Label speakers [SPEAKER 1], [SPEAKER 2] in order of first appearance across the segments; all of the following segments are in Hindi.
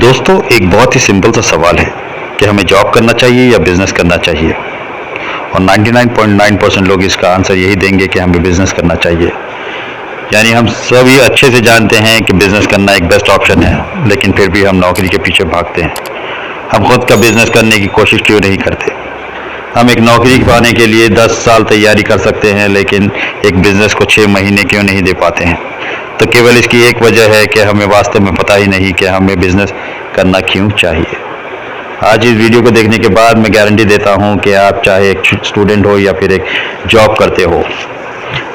[SPEAKER 1] दोस्तों, एक बहुत ही सिंपल सा सवाल है कि हमें जॉब करना चाहिए या बिजनेस करना चाहिए। और 99.9% लोग इसका आंसर यही देंगे कि हमें बिजनेस करना चाहिए। यानी हम सभी अच्छे से जानते हैं कि बिजनेस करना एक बेस्ट ऑप्शन है, लेकिन फिर भी हम नौकरी के पीछे भागते हैं। हम खुद का बिजनेस करने की कोशिश क्यों नहीं करते? हम एक नौकरी पाने के लिए 10 साल तैयारी कर सकते हैं, लेकिन एक बिजनेस को 6 महीने क्यों नहीं दे पाते हैं? तो केवल इसकी एक वजह है कि हमें वास्तव में पता ही नहीं कि हमें बिजनेस करना क्यों चाहिए। आज इस वीडियो को देखने के बाद मैं गारंटी देता हूं कि आप चाहे एक स्टूडेंट हो या फिर एक जॉब करते हो,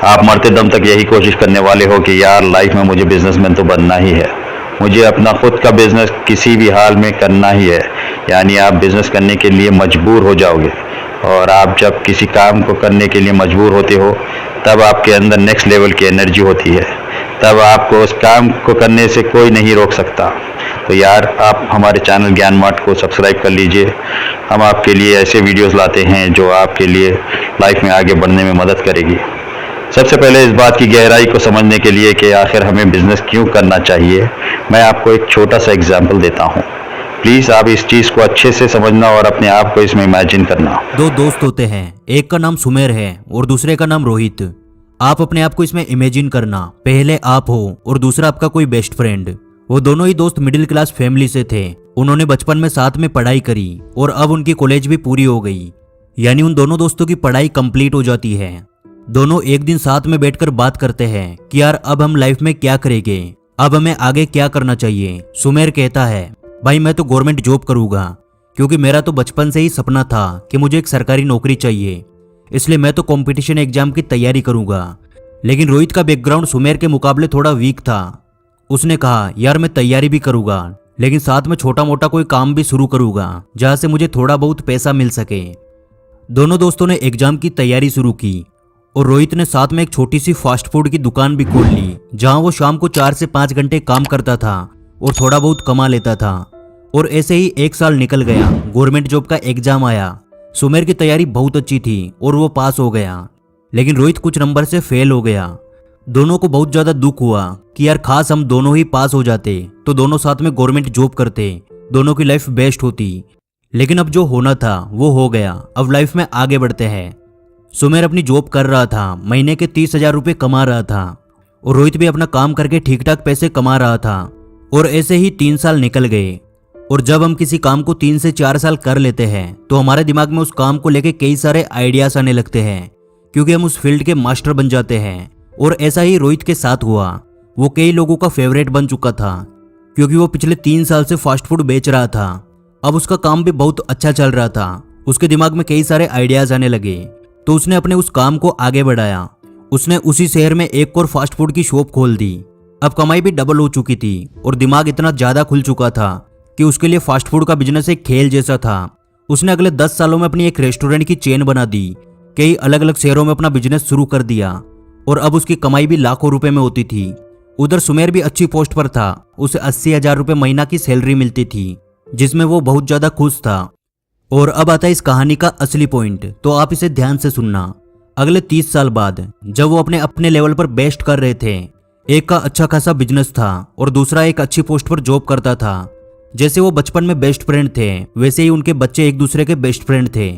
[SPEAKER 1] आप मरते दम तक यही कोशिश करने वाले हो कि यार लाइफ में मुझे बिजनेसमैन तो बनना ही है, मुझे अपना खुद का बिजनेस किसी भी हाल में करना ही है। यानी आप बिजनेस करने के लिए मजबूर हो जाओगे, और आप जब किसी काम को करने के लिए मजबूर होते हो तब आपके अंदर नेक्स्ट लेवल की एनर्जी होती है, तब आपको उस काम को करने से कोई नहीं रोक सकता। तो यार आप हमारे चैनल ज्ञान मार्ट को सब्सक्राइब कर लीजिए। हम आपके लिए ऐसे वीडियोस लाते हैं जो आपके लिए लाइफ में आगे बढ़ने में मदद करेगी। सबसे पहले इस बात की गहराई को समझने के लिए कि आखिर हमें बिजनेस क्यों करना चाहिए, मैं आपको एक छोटा सा एग्जाम्पल देता हूँ। प्लीज़ आप इस चीज़ को अच्छे से समझना और अपने आप को इसमें इमेजिन करना।
[SPEAKER 2] दो दोस्त होते हैं, एक का नाम सुमेर है और दूसरे का नाम रोहित। आप अपने आप को इसमें इमेजिन करना, पहले आप हो और दूसरा आपका कोई बेस्ट फ्रेंड। वो दोनों ही दोस्त मिडिल क्लास फैमिली से थे। उन्होंने बचपन में साथ में पढ़ाई करी और अब उनकी कॉलेज भी पूरी हो गई, यानी उन दोनों दोस्तों की पढ़ाई कंप्लीट हो जाती है। दोनों एक दिन साथ में बैठकर बात करते हैं कि यार अब हम लाइफ में क्या करेंगे, अब हमें आगे क्या करना चाहिए। सुमेर कहता है, भाई मैं तो गवर्नमेंट जॉब करूंगा, क्योंकि मेरा तो बचपन से ही सपना था कि मुझे एक सरकारी नौकरी चाहिए, इसलिए मैं तो कंपटीशन एग्जाम की तैयारी करूंगा। लेकिन रोहित का बैकग्राउंड सुमेर के मुकाबले थोड़ा वीक था। उसने कहा, यार मैं तैयारी भी करूंगा, लेकिन साथ में छोटा मोटा कोई काम भी शुरू करूंगा जहां से मुझे थोड़ा बहुत पैसा मिल सके। दोनों दोस्तों ने एग्जाम की तैयारी शुरू की और रोहित ने साथ में एक छोटी सी फास्ट फूड की दुकान भी खोल ली, जहां वो शाम को 4 से 5 घंटे काम करता था और थोड़ा बहुत कमा लेता था। और ऐसे ही 1 साल निकल गया। गवर्नमेंट जॉब का एग्जाम आया। सुमेर की तैयारी बहुत अच्छी थी और वो पास हो गया, लेकिन रोहित कुछ नंबर से फेल हो गया। दोनों को बहुत ज्यादा दुख हुआ कि यार खास हम दोनों ही पास हो जाते तो दोनों साथ में गवर्नमेंट जॉब करते, दोनों की लाइफ बेस्ट होती। लेकिन अब जो होना था वो हो गया। अब लाइफ में आगे बढ़ते हैं। सुमेर अपनी जॉब कर रहा था, महीने के 30,000 रुपये कमा रहा था, और रोहित भी अपना काम करके ठीक ठाक पैसे कमा रहा था। और ऐसे ही 3 साल निकल गए। और जब हम किसी काम को 3 से 4 साल कर लेते हैं तो हमारे दिमाग में उस काम को लेके कई सारे आइडियाज आने लगते हैं, क्योंकि हम उस फील्ड के मास्टर बन जाते हैं। और ऐसा ही रोहित के साथ हुआ। वो कई लोगों का फेवरेट बन चुका था, क्योंकि वो पिछले 3 साल से फास्ट फूड बेच रहा था। अब उसका काम भी बहुत अच्छा चल रहा था। उसके दिमाग में कई सारे आइडियाज आने लगे, तो उसने अपने उस काम को आगे बढ़ाया। उसने उसी शहर में एक और फास्ट फूड की शॉप खोल दी। अब कमाई भी डबल हो चुकी थी और दिमाग इतना ज्यादा खुल चुका था कि उसके लिए फास्ट फूड का बिजनेस एक खेल जैसा था। उसने अगले 10 सालों में अपनी एक रेस्टोरेंट की चेन बना दी, कई अलग अलग शहरों में अपना बिजनेस शुरू कर दिया, और अब उसकी कमाई भी लाखों रुपए में होती थी। उधर सुमेर भी अच्छी पोस्ट पर था। उसे 80,000 रुपये महीना की सैलरी मिलती थी, जिसमें वो बहुत ज्यादा खुश था। और अब आता है इस कहानी का असली पॉइंट, तो आप इसे ध्यान से सुनना। अगले 30 साल बाद जब वो अपने लेवल पर बेस्ट कर रहे थे, एक का अच्छा खासा बिजनेस था और दूसरा एक अच्छी पोस्ट पर जॉब करता था। जैसे वो बचपन में बेस्ट फ्रेंड थे, वैसे ही उनके बच्चे एक दूसरे के बेस्ट फ्रेंड थे।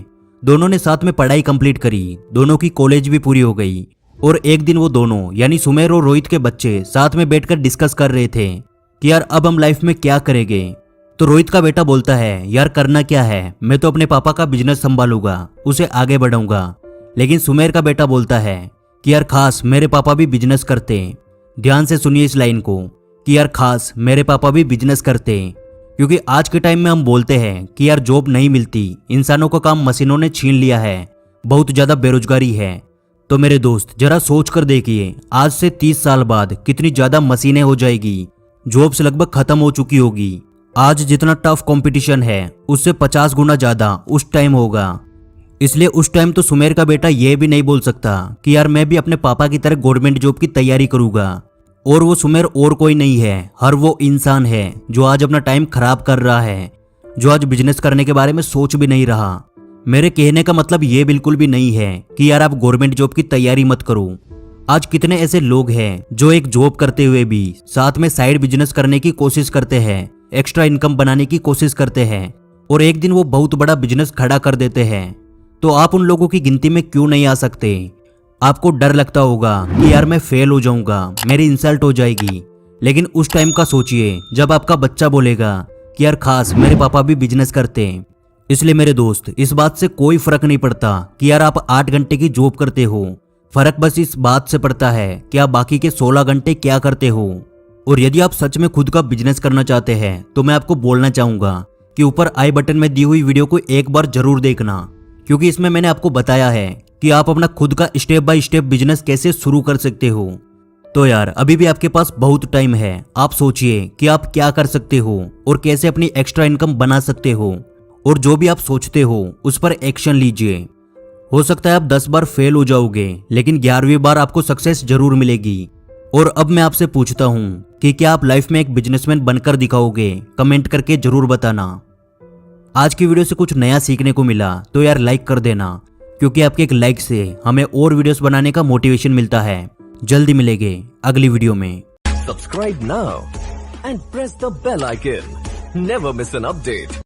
[SPEAKER 2] दोनों ने साथ में पढ़ाई कंप्लीट करी, दोनों की कॉलेज भी पूरी हो गई। और एक दिन वो दोनों यानी सुमेर और रोहित के बच्चे साथ में बैठकर डिस्कस कर रहे थे कि यार अब हम लाइफ में क्या करेंगे। तो रोहित का बेटा बोलता है, यार करना क्या है, मैं तो अपने पापा का बिजनेस संभालूंगा, उसे आगे बढ़ाऊंगा। लेकिन सुमेर का बेटा बोलता है कि यार खास मेरे पापा भी बिजनेस करते। ध्यान से सुनिए इस लाइन को कि यार खास मेरे पापा भी बिजनेस करते, क्योंकि आज के टाइम में हम बोलते हैं कि यार जॉब नहीं मिलती, इंसानों का काम मशीनों ने छीन लिया है, बहुत ज्यादा बेरोजगारी है। तो मेरे दोस्त जरा सोच कर देखिए, आज से 30 साल बाद कितनी ज्यादा मशीनें हो जाएगी, जॉब्स लगभग खत्म हो चुकी होगी। आज जितना टफ कंपटीशन है उससे 50 गुना ज्यादा उस टाइम होगा। इसलिए उस टाइम तो सुमेर का बेटा ये भी नहीं बोल सकता कि यार मैं भी अपने पापा की तरह गवर्नमेंट जॉब की तैयारी करूंगा। और वो सुमेर और कोई नहीं है, हर वो इंसान है जो आज अपना टाइम खराब कर रहा है, जो आज बिजनेस करने के बारे में सोच भी नहीं रहा। मेरे कहने का मतलब ये बिल्कुल भी नहीं है कि यार आप गवर्नमेंट जॉब की तैयारी मत करो। आज कितने ऐसे लोग हैं जो एक जॉब करते हुए भी साथ में साइड बिजनेस करने की कोशिश करते हैं, एक्स्ट्रा इनकम बनाने की कोशिश करते हैं और एक दिन वो बहुत बड़ा बिजनेस खड़ा कर देते हैं, तो आप उन लोगों की गिनती में क्यों नहीं आ सकते? आपको डर लगता होगा कि यार मैं फेल हो जाऊंगा, मेरी इंसल्ट हो जाएगी, लेकिन उस टाइम का सोचिए जब आपका बच्चा बोलेगा कि यार खास मेरे पापा भी बिजनेस करते हैं। इसलिए मेरे दोस्त, इस बात से कोई फर्क नहीं पड़ता कि यार आप 8 घंटे की जॉब करते हो, फर्क बस इस बात से पड़ता है कि आप बाकी के 16 घंटे क्या करते हो। और यदि आप सच में खुद का बिजनेस करना चाहते हैं तो मैं आपको बोलना चाहूंगा कि ऊपर आई बटन में दी हुई वीडियो को एक बार जरूर देखना, क्योंकि इसमें मैंने आपको बताया है कि आप अपना खुद का स्टेप बाय स्टेप बिजनेस कैसे शुरू कर सकते हो। तो यार अभी भी आपके पास बहुत टाइम है, आप सोचिए कि आप क्या कर सकते हो और कैसे अपनी एक्स्ट्रा इनकम बना सकते हो, और जो भी आप सोचते हो उस पर एक्शन लीजिए। हो सकता है आप 10 बार फेल हो जाओगे, लेकिन 11वीं बार आपको सक्सेस जरूर मिलेगी। और अब मैं आपसे पूछता हूँ कि क्या आप लाइफ में एक बिजनेसमैन बनकर दिखाओगे? कमेंट करके जरूर बताना। आज की वीडियो से कुछ नया सीखने को मिला तो यार लाइक कर देना, क्योंकि आपके एक लाइक से हमें और वीडियोस बनाने का मोटिवेशन मिलता है। जल्दी मिलेंगे अगली वीडियो में।
[SPEAKER 3] Subscribe now and press the bell icon. Never miss an update.